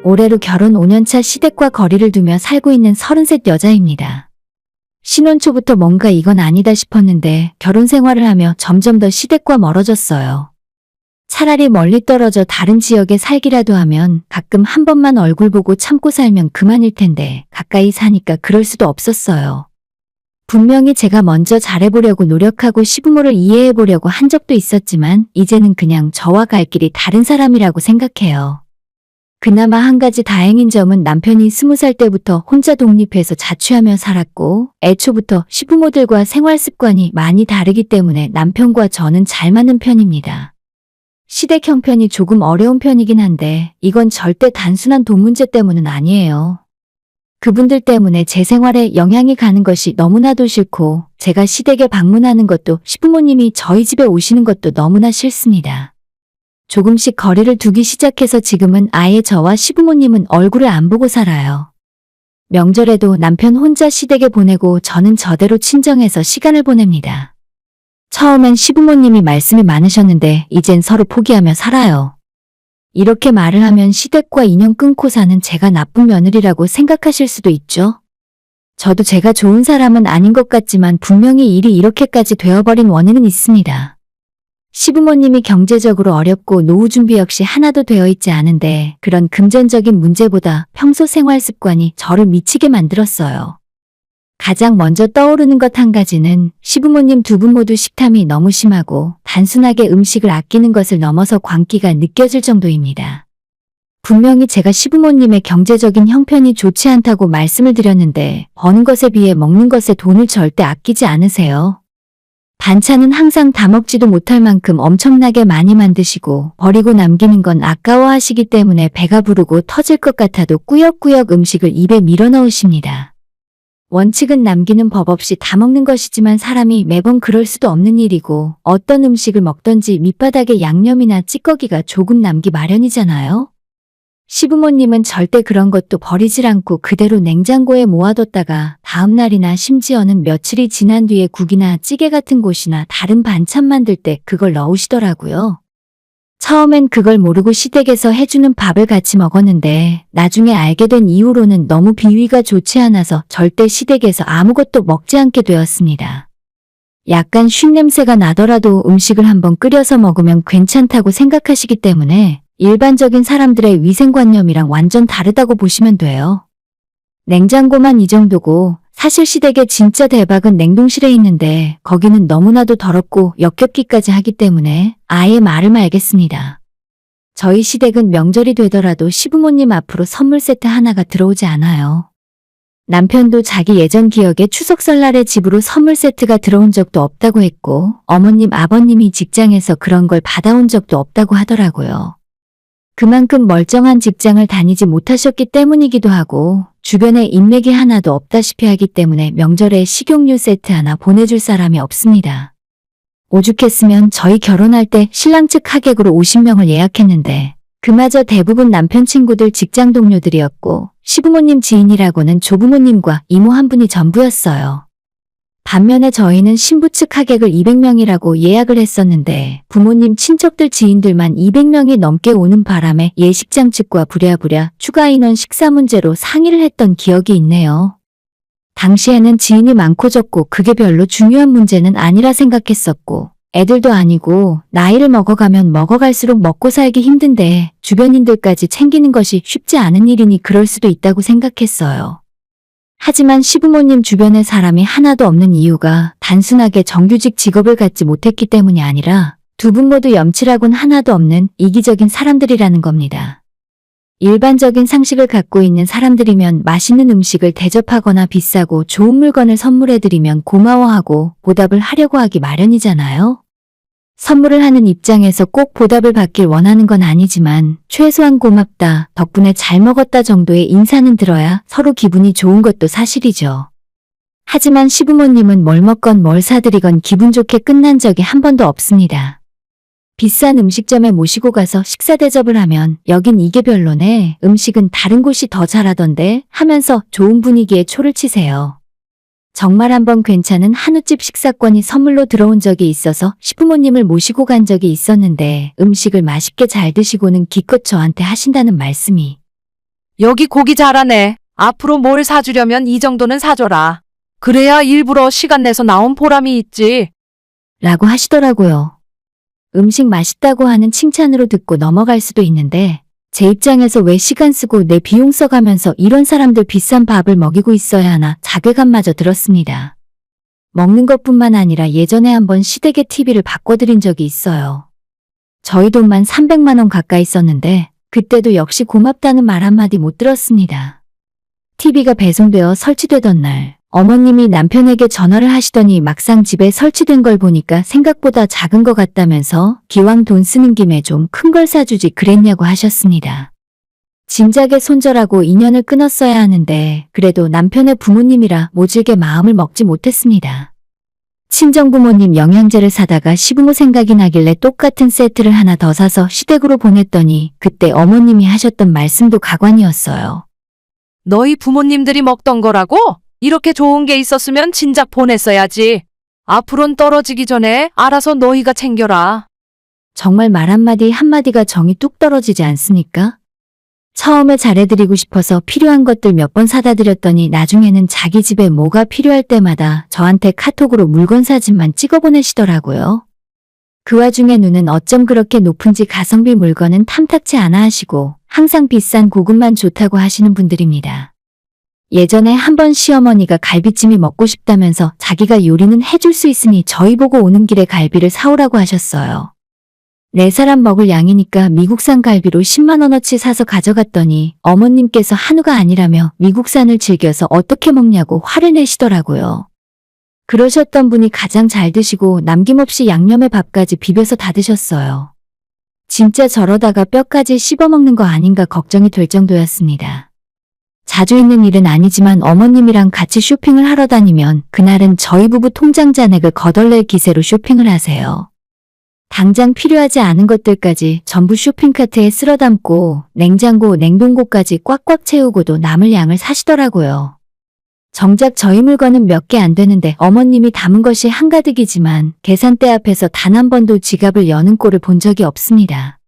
올해로 결혼 5년차 시댁과 거리를 두며 살고 있는 33 여자입니다. 신혼 초부터 뭔가 이건 아니다 싶었는데 결혼 생활을 하며 점점 더 시댁과 멀어졌어요. 차라리 멀리 떨어져 다른 지역에 살기라도 하면 가끔 한 번만 얼굴 보고 참고 살면 그만일 텐데 가까이 사니까 그럴 수도 없었어요. 분명히 제가 먼저 잘해보려고 노력하고 시부모를 이해해보려고 한 적도 있었지만 이제는 그냥 저와 갈 길이 다른 사람이라고 생각해요. 그나마 한 가지 다행인 점은 남편이 20살 때부터 혼자 독립해서 자취하며 살았고 애초부터 시부모들과 생활 습관이 많이 다르기 때문에 남편과 저는 잘 맞는 편입니다. 시댁 형편이 조금 어려운 편이긴 한데 이건 절대 단순한 돈 문제 때문은 아니에요. 그분들 때문에 제 생활에 영향이 가는 것이 너무나도 싫고 제가 시댁에 방문하는 것도 시부모님이 저희 집에 오시는 것도 너무나 싫습니다. 조금씩 거리를 두기 시작해서 지금은 아예 저와 시부모님은 얼굴을 안 보고 살아요. 명절에도 남편 혼자 시댁에 보내고 저는 저대로 친정에서 시간을 보냅니다. 처음엔 시부모님이 말씀이 많으셨는데 이젠 서로 포기하며 살아요. 이렇게 말을 하면 시댁과 인연 끊고 사는 제가 나쁜 며느리라고 생각하실 수도 있죠. 저도 제가 좋은 사람은 아닌 것 같지만 분명히 일이 이렇게까지 되어버린 원인은 있습니다. 시부모님이 경제적으로 어렵고 노후 준비 역시 하나도 되어 있지 않은데 그런 금전적인 문제보다 평소 생활 습관이 저를 미치게 만들었어요. 가장 먼저 떠오르는 것 한 가지는 시부모님 두 분 모두 식탐이 너무 심하고 단순하게 음식을 아끼는 것을 넘어서 광기가 느껴질 정도입니다. 분명히 제가 시부모님의 경제적인 형편이 좋지 않다고 말씀을 드렸는데 버는 것에 비해 먹는 것에 돈을 절대 아끼지 않으세요. 반찬은 항상 다 먹지도 못할 만큼 엄청나게 많이 만드시고 버리고 남기는 건 아까워하시기 때문에 배가 부르고 터질 것 같아도 꾸역꾸역 음식을 입에 밀어넣으십니다. 원칙은 남기는 법 없이 다 먹는 것이지만 사람이 매번 그럴 수도 없는 일이고 어떤 음식을 먹던지 밑바닥에 양념이나 찌꺼기가 조금 남기 마련이잖아요. 시부모님은 절대 그런 것도 버리질 않고 그대로 냉장고에 모아뒀다가 다음날이나 심지어는 며칠이 지난 뒤에 국이나 찌개 같은 곳이나 다른 반찬 만들 때 그걸 넣으시더라고요. 처음엔 그걸 모르고 시댁에서 해주는 밥을 같이 먹었는데 나중에 알게 된 이후로는 너무 비위가 좋지 않아서 절대 시댁에서 아무것도 먹지 않게 되었습니다. 약간 쉰냄새가 나더라도 음식을 한번 끓여서 먹으면 괜찮다고 생각하시기 때문에 일반적인 사람들의 위생관념이랑 완전 다르다고 보시면 돼요. 냉장고만 이 정도고 사실 시댁의 진짜 대박은 냉동실에 있는데 거기는 너무나도 더럽고 역겹기까지 하기 때문에 아예 말을 말겠습니다. 저희 시댁은 명절이 되더라도 시부모님 앞으로 선물 세트 하나가 들어오지 않아요. 남편도 자기 예전 기억에 추석 설날에 집으로 선물 세트가 들어온 적도 없다고 했고 어머님 아버님이 직장에서 그런 걸 받아온 적도 없다고 하더라고요. 그만큼 멀쩡한 직장을 다니지 못하셨기 때문이기도 하고 주변에 인맥이 하나도 없다시피 하기 때문에 명절에 식용유 세트 하나 보내줄 사람이 없습니다. 오죽했으면 저희 결혼할 때 신랑 측 하객으로 50명을 예약했는데 그마저 대부분 남편 친구들 직장 동료들이었고 시부모님 지인이라고는 조부모님과 이모 한 분이 전부였어요. 반면에 저희는 신부 측 하객을 200명이라고 예약을 했었는데 부모님 친척들 지인들만 200명이 넘게 오는 바람에 예식장 측과 부랴부랴 추가 인원 식사 문제로 상의를 했던 기억이 있네요. 당시에는 지인이 많고 적고 그게 별로 중요한 문제는 아니라 생각했었고 애들도 아니고 나이를 먹어가면 먹어갈수록 먹고 살기 힘든데 주변인들까지 챙기는 것이 쉽지 않은 일이니 그럴 수도 있다고 생각했어요. 하지만 시부모님 주변에 사람이 하나도 없는 이유가 단순하게 정규직 직업을 갖지 못했기 때문이 아니라 두 분 모두 염치라곤 하나도 없는 이기적인 사람들이라는 겁니다. 일반적인 상식을 갖고 있는 사람들이면 맛있는 음식을 대접하거나 비싸고 좋은 물건을 선물해드리면 고마워하고 보답을 하려고 하기 마련이잖아요. 선물을 하는 입장에서 꼭 보답을 받길 원하는 건 아니지만 최소한 고맙다, 덕분에 잘 먹었다 정도의 인사는 들어야 서로 기분이 좋은 것도 사실이죠. 하지만 시부모님은 뭘 먹건 뭘 사드리건 기분 좋게 끝난 적이 한 번도 없습니다. 비싼 음식점에 모시고 가서 식사 대접을 하면 여긴 이게 별로네, 음식은 다른 곳이 더 잘하던데 하면서 좋은 분위기에 초를 치세요. 정말 한번 괜찮은 한우집 식사권이 선물로 들어온 적이 있어서 시부모님을 모시고 간 적이 있었는데 음식을 맛있게 잘 드시고는 기껏 저한테 하신다는 말씀이 여기 고기 잘하네. 앞으로 뭘 사주려면 이 정도는 사줘라. 그래야 일부러 시간 내서 나온 보람이 있지. 라고 하시더라고요. 음식 맛있다고 하는 칭찬으로 듣고 넘어갈 수도 있는데 제 입장에서 왜 시간 쓰고 내 비용 써가면서 이런 사람들 비싼 밥을 먹이고 있어야 하나 자괴감마저 들었습니다. 먹는 것뿐만 아니라 예전에 한번 시댁에 TV를 바꿔드린 적이 있어요. 저희 돈만 300만 원 가까이 썼는데 그때도 역시 고맙다는 말 한마디 못 들었습니다. TV가 배송되어 설치되던 날 어머님이 남편에게 전화를 하시더니 막상 집에 설치된 걸 보니까 생각보다 작은 것 같다면서 기왕 돈 쓰는 김에 좀 큰 걸 사주지 그랬냐고 하셨습니다. 진작에 손절하고 인연을 끊었어야 하는데 그래도 남편의 부모님이라 모질게 마음을 먹지 못했습니다. 친정부모님 영양제를 사다가 시부모 생각이 나길래 똑같은 세트를 하나 더 사서 시댁으로 보냈더니 그때 어머님이 하셨던 말씀도 가관이었어요. 너희 부모님들이 먹던 거라고? 이렇게 좋은 게 있었으면 진작 보냈어야지. 앞으론 떨어지기 전에 알아서 너희가 챙겨라. 정말 말 한마디 한마디가 정이 뚝 떨어지지 않습니까? 처음에 잘해드리고 싶어서 필요한 것들 몇 번 사다 드렸더니 나중에는 자기 집에 뭐가 필요할 때마다 저한테 카톡으로 물건 사진만 찍어 보내시더라고요. 그 와중에 눈은 어쩜 그렇게 높은지 가성비 물건은 탐탁치 않아 하시고 항상 비싼 고급만 좋다고 하시는 분들입니다. 예전에 한번 시어머니가 갈비찜이 먹고 싶다면서 자기가 요리는 해줄 수 있으니 저희 보고 오는 길에 갈비를 사오라고 하셨어요. 4사람 먹을 양이니까 미국산 갈비로 10만 원어치 사서 가져갔더니 어머님께서 한우가 아니라며 미국산을 즐겨서 어떻게 먹냐고 화를 내시더라고요. 그러셨던 분이 가장 잘 드시고 남김없이 양념에 밥까지 비벼서 다 드셨어요. 진짜 저러다가 뼈까지 씹어먹는 거 아닌가 걱정이 될 정도였습니다. 자주 있는 일은 아니지만 어머님이랑 같이 쇼핑을 하러 다니면 그날은 저희 부부 통장 잔액을 거덜낼 기세로 쇼핑을 하세요. 당장 필요하지 않은 것들까지 전부 쇼핑카트에 쓸어 담고 냉장고, 냉동고까지 꽉꽉 채우고도 남을 양을 사시더라고요. 정작 저희 물건은 몇 개 안 되는데 어머님이 담은 것이 한가득이지만 계산대 앞에서 단 한 번도 지갑을 여는 꼴을 본 적이 없습니다.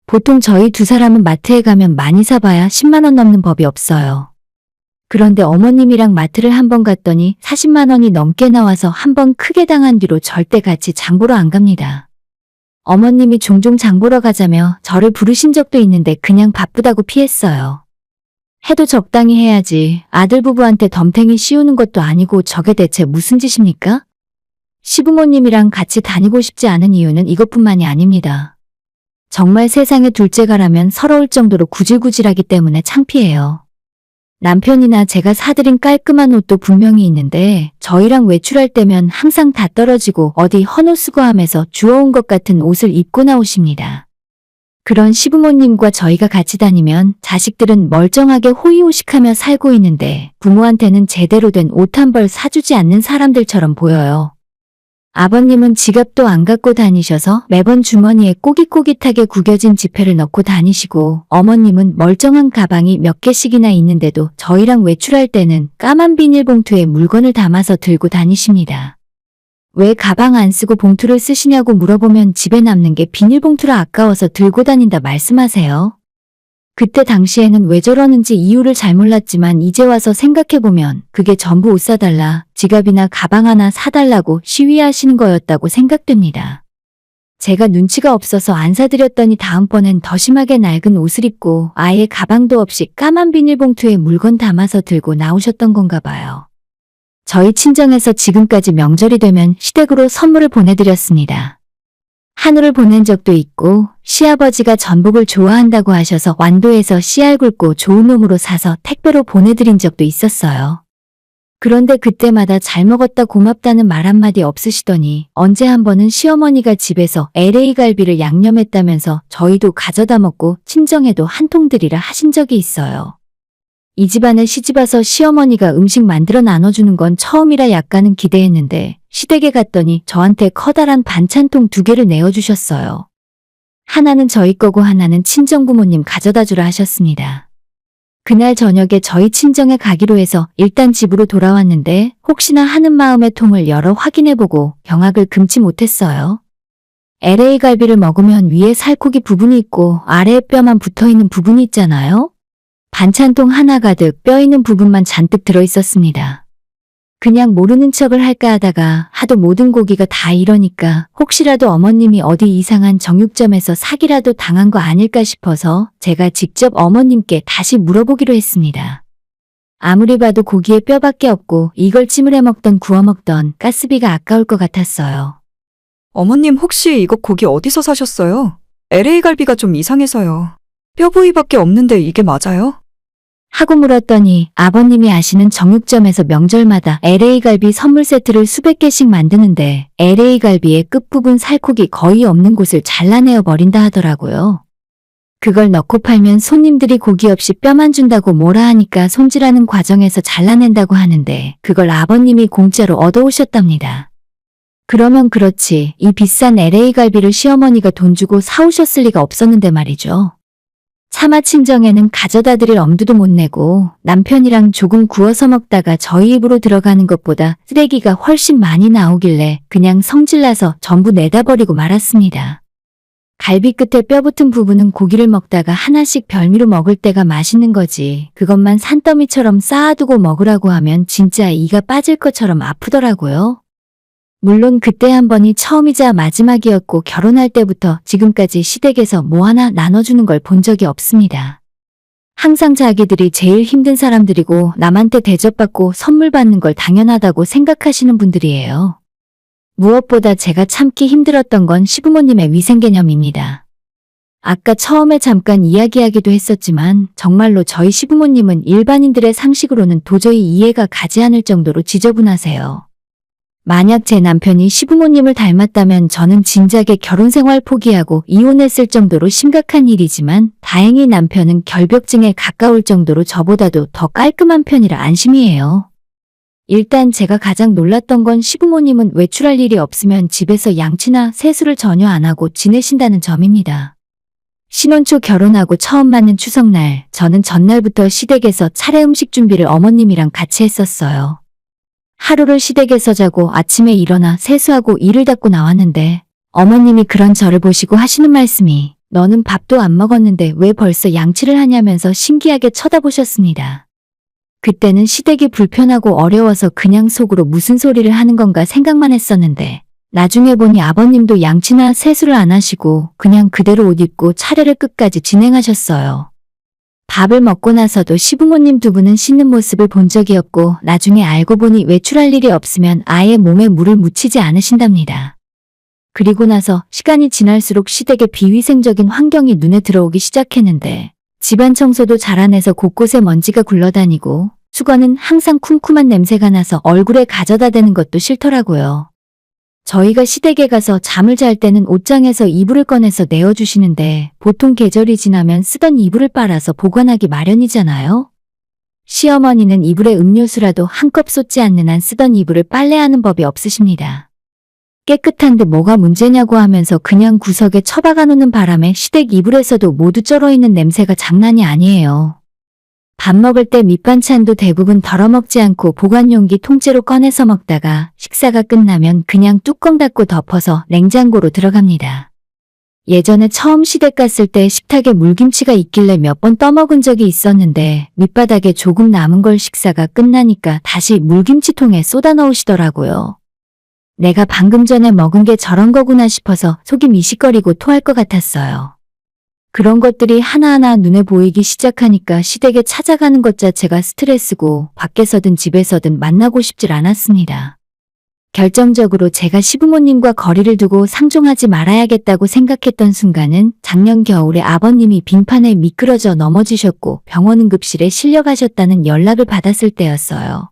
보통 저희 2사람은 마트에 가면 많이 사봐야 10만 원 넘는 법이 없어요. 그런데 어머님이랑 마트를 한 번 갔더니 40만 원이 넘게 나와서 한 번 크게 당한 뒤로 절대 같이 장 보러 안 갑니다. 어머님이 종종 장 보러 가자며 저를 부르신 적도 있는데 그냥 바쁘다고 피했어요. 해도 적당히 해야지. 아들 부부한테 덤탱이 씌우는 것도 아니고 저게 대체 무슨 짓입니까? 시부모님이랑 같이 다니고 싶지 않은 이유는 이것뿐만이 아닙니다. 정말 세상에 둘째가라면 서러울 정도로 구질구질하기 때문에 창피해요. 남편이나 제가 사드린 깔끔한 옷도 분명히 있는데 저희랑 외출할 때면 항상 다 떨어지고 어디 헌옷수거하면서 주워온 것 같은 옷을 입고 나오십니다. 그런 시부모님과 저희가 같이 다니면 자식들은 멀쩡하게 호의호식하며 살고 있는데 부모한테는 제대로 된 옷 한 벌 사주지 않는 사람들처럼 보여요. 아버님은 지갑도 안 갖고 다니셔서 매번 주머니에 꼬깃꼬깃하게 구겨진 지폐를 넣고 다니시고 어머님은 멀쩡한 가방이 몇 개씩이나 있는데도 저희랑 외출할 때는 까만 비닐봉투에 물건을 담아서 들고 다니십니다. 왜 가방 안 쓰고 봉투를 쓰시냐고 물어보면 집에 남는 게 비닐봉투라 아까워서 들고 다닌다 말씀하세요. 그때 당시에는 왜 저러는지 이유를 잘 몰랐지만 이제 와서 생각해보면 그게 전부 옷 사달라, 지갑이나 가방 하나 사달라고 시위하시는 거였다고 생각됩니다. 제가 눈치가 없어서 안 사드렸더니 다음번엔 더 심하게 낡은 옷을 입고 아예 가방도 없이 까만 비닐봉투에 물건 담아서 들고 나오셨던 건가 봐요. 저희 친정에서 지금까지 명절이 되면 시댁으로 선물을 보내드렸습니다. 한우를 보낸 적도 있고 시아버지가 전복을 좋아한다고 하셔서 완도에서 씨알 굵고 좋은 놈으로 사서 택배로 보내드린 적도 있었어요. 그런데 그때마다 잘 먹었다 고맙다는 말 한마디 없으시더니 언제 한 번은 시어머니가 집에서 LA 갈비를 양념했다면서 저희도 가져다 먹고 친정에도 한 통 드리라 하신 적이 있어요. 이 집안에 시집와서 시어머니가 음식 만들어 나눠주는 건 처음이라 약간은 기대했는데 시댁에 갔더니 저한테 커다란 반찬통 2개를 내어주셨어요. 하나는 저희 거고 하나는 친정부모님 가져다 주라 하셨습니다. 그날 저녁에 저희 친정에 가기로 해서 일단 집으로 돌아왔는데 혹시나 하는 마음에 통을 열어 확인해보고 경악을 금치 못했어요. LA 갈비를 먹으면 위에 살코기 부분이 있고 아래에 뼈만 붙어있는 부분이 있잖아요. 반찬통 하나 가득 뼈 있는 부분만 잔뜩 들어있었습니다. 그냥 모르는 척을 할까 하다가 하도 모든 고기가 다 이러니까 혹시라도 어머님이 어디 이상한 정육점에서 사기라도 당한 거 아닐까 싶어서 제가 직접 어머님께 다시 물어보기로 했습니다. 아무리 봐도 고기에 뼈밖에 없고 이걸 찜을 해 먹던 구워 먹던 가스비가 아까울 것 같았어요. 어머님 혹시 이거 고기 어디서 사셨어요? LA 갈비가 좀 이상해서요. 뼈 부위밖에 없는데 이게 맞아요? 하고 물었더니 아버님이 아시는 정육점에서 명절마다 LA 갈비 선물 세트를 수백 개씩 만드는데 LA 갈비의 끝부분 살코기 거의 없는 곳을 잘라내어 버린다 하더라고요. 그걸 넣고 팔면 손님들이 고기 없이 뼈만 준다고 뭐라 하니까 손질하는 과정에서 잘라낸다고 하는데 그걸 아버님이 공짜로 얻어오셨답니다. 그러면 그렇지 이 비싼 LA 갈비를 시어머니가 돈 주고 사오셨을 리가 없었는데 말이죠. 차마 친정에는 가져다 드릴 엄두도 못 내고 남편이랑 조금 구워서 먹다가 저희 입으로 들어가는 것보다 쓰레기가 훨씬 많이 나오길래 그냥 성질나서 전부 내다 버리고 말았습니다. 갈비 끝에 뼈 붙은 부분은 고기를 먹다가 하나씩 별미로 먹을 때가 맛있는 거지 그것만 산더미처럼 쌓아두고 먹으라고 하면 진짜 이가 빠질 것처럼 아프더라고요. 물론 그때 한 번이 처음이자 마지막이었고 결혼할 때부터 지금까지 시댁에서 뭐 하나 나눠주는 걸 본 적이 없습니다. 항상 자기들이 제일 힘든 사람들이고 남한테 대접받고 선물 받는 걸 당연하다고 생각하시는 분들이에요. 무엇보다 제가 참기 힘들었던 건 시부모님의 위생 개념입니다. 아까 처음에 잠깐 이야기하기도 했었지만 정말로 저희 시부모님은 일반인들의 상식으로는 도저히 이해가 가지 않을 정도로 지저분하세요. 만약 제 남편이 시부모님을 닮았다면 저는 진작에 결혼 생활 포기하고 이혼했을 정도로 심각한 일이지만 다행히 남편은 결벽증에 가까울 정도로 저보다도 더 깔끔한 편이라 안심이에요. 일단 제가 가장 놀랐던 건 시부모님은 외출할 일이 없으면 집에서 양치나 세수를 전혀 안 하고 지내신다는 점입니다. 신혼 초 결혼하고 처음 맞는 추석날 저는 전날부터 시댁에서 차례 음식 준비를 어머님이랑 같이 했었어요. 하루를 시댁에서 자고 아침에 일어나 세수하고 이를 닦고 나왔는데 어머님이 그런 저를 보시고 하시는 말씀이 너는 밥도 안 먹었는데 왜 벌써 양치를 하냐면서 신기하게 쳐다보셨습니다. 그때는 시댁이 불편하고 어려워서 그냥 속으로 무슨 소리를 하는 건가 생각만 했었는데 나중에 보니 아버님도 양치나 세수를 안 하시고 그냥 그대로 옷 입고 차례를 끝까지 진행하셨어요. 밥을 먹고 나서도 시부모님 두 분은 씻는 모습을 본 적이 없고 나중에 알고 보니 외출할 일이 없으면 아예 몸에 물을 묻히지 않으신답니다. 그리고 나서 시간이 지날수록 시댁의 비위생적인 환경이 눈에 들어오기 시작했는데 집안 청소도 잘 안 해서 곳곳에 먼지가 굴러다니고 수건은 항상 쿰쿰한 냄새가 나서 얼굴에 가져다 대는 것도 싫더라고요. 저희가 시댁에 가서 잠을 잘 때는 옷장에서 이불을 꺼내서 내어주시는데 보통 계절이 지나면 쓰던 이불을 빨아서 보관하기 마련이잖아요. 시어머니는 이불에 음료수라도 한 컵 쏟지 않는 한 쓰던 이불을 빨래하는 법이 없으십니다. 깨끗한데 뭐가 문제냐고 하면서 그냥 구석에 처박아 놓는 바람에 시댁 이불에서도 모두 쩔어있는 냄새가 장난이 아니에요. 밥 먹을 때 밑반찬도 대부분 덜어먹지 않고 보관용기 통째로 꺼내서 먹다가 식사가 끝나면 그냥 뚜껑 닫고 덮어서 냉장고로 들어갑니다. 예전에 처음 시댁 갔을 때 식탁에 물김치가 있길래 몇 번 떠먹은 적이 있었는데 밑바닥에 조금 남은 걸 식사가 끝나니까 다시 물김치통에 쏟아 넣으시더라고요. 내가 방금 전에 먹은 게 저런 거구나 싶어서 속이 미식거리고 토할 것 같았어요. 그런 것들이 하나하나 눈에 보이기 시작하니까 시댁에 찾아가는 것 자체가 스트레스고 밖에서든 집에서든 만나고 싶질 않았습니다. 결정적으로 제가 시부모님과 거리를 두고 상종하지 말아야겠다고 생각했던 순간은 작년 겨울에 아버님이 빙판에 미끄러져 넘어지셨고 병원 응급실에 실려가셨다는 연락을 받았을 때였어요.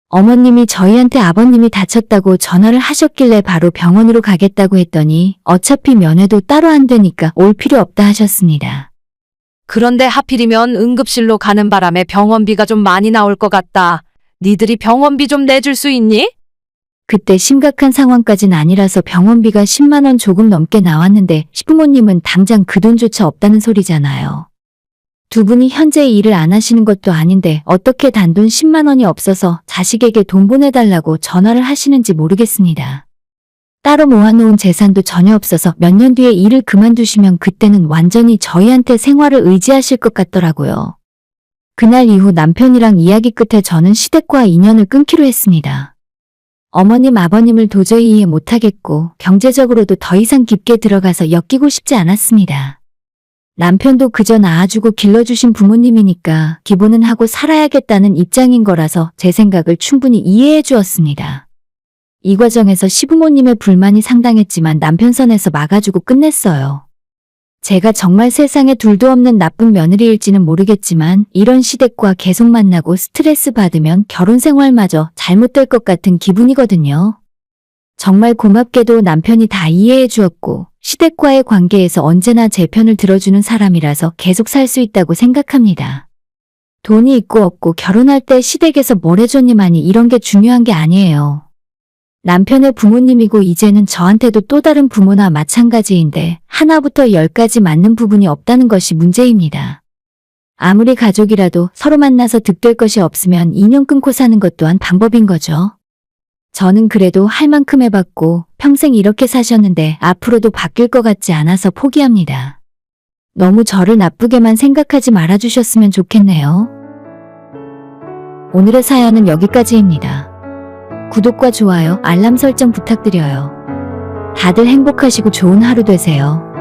어머님이 저희한테 아버님이 다쳤다고 전화를 하셨길래 바로 병원으로 가겠다고 했더니 어차피 면회도 따로 안 되니까 올 필요 없다 하셨습니다. 그런데 하필이면 응급실로 가는 바람에 병원비가 좀 많이 나올 것 같다. 니들이 병원비 좀 내줄 수 있니? 그때 심각한 상황까진 아니라서 병원비가 10만 원 조금 넘게 나왔는데 시부모님은 당장 그 돈조차 없다는 소리잖아요. 두 분이 현재 일을 안 하시는 것도 아닌데 어떻게 단돈 10만 원이 없어서 자식에게 돈 보내달라고 전화를 하시는지 모르겠습니다. 따로 모아놓은 재산도 전혀 없어서 몇 년 뒤에 일을 그만두시면 그때는 완전히 저희한테 생활을 의지하실 것 같더라고요. 그날 이후 남편이랑 이야기 끝에 저는 시댁과 인연을 끊기로 했습니다. 어머님, 아버님을 도저히 이해 못하겠고 경제적으로도 더 이상 깊게 들어가서 엮이고 싶지 않았습니다. 남편도 그저 낳아주고 길러주신 부모님이니까 기본은 하고 살아야겠다는 입장인 거라서 제 생각을 충분히 이해해 주었습니다. 이 과정에서 시부모님의 불만이 상당했지만 남편 선에서 막아주고 끝냈어요. 제가 정말 세상에 둘도 없는 나쁜 며느리일지는 모르겠지만 이런 시댁과 계속 만나고 스트레스 받으면 결혼 생활마저 잘못될 것 같은 기분이거든요. 정말 고맙게도 남편이 다 이해해 주었고 시댁과의 관계에서 언제나 제 편을 들어주는 사람이라서 계속 살 수 있다고 생각합니다. 돈이 있고 없고 결혼할 때 시댁에서 뭘 해줬니만이 이런 게 중요한 게 아니에요. 남편의 부모님이고 이제는 저한테도 또 다른 부모나 마찬가지인데 하나부터 10까지 맞는 부분이 없다는 것이 문제입니다. 아무리 가족이라도 서로 만나서 득될 것이 없으면 인연 끊고 사는 것 또한 방법인 거죠. 저는 그래도 할 만큼 해봤고 평생 이렇게 사셨는데 앞으로도 바뀔 것 같지 않아서 포기합니다. 너무 저를 나쁘게만 생각하지 말아주셨으면 좋겠네요. 오늘의 사연은 여기까지입니다. 구독과 좋아요, 알람 설정 부탁드려요. 다들 행복하시고 좋은 하루 되세요.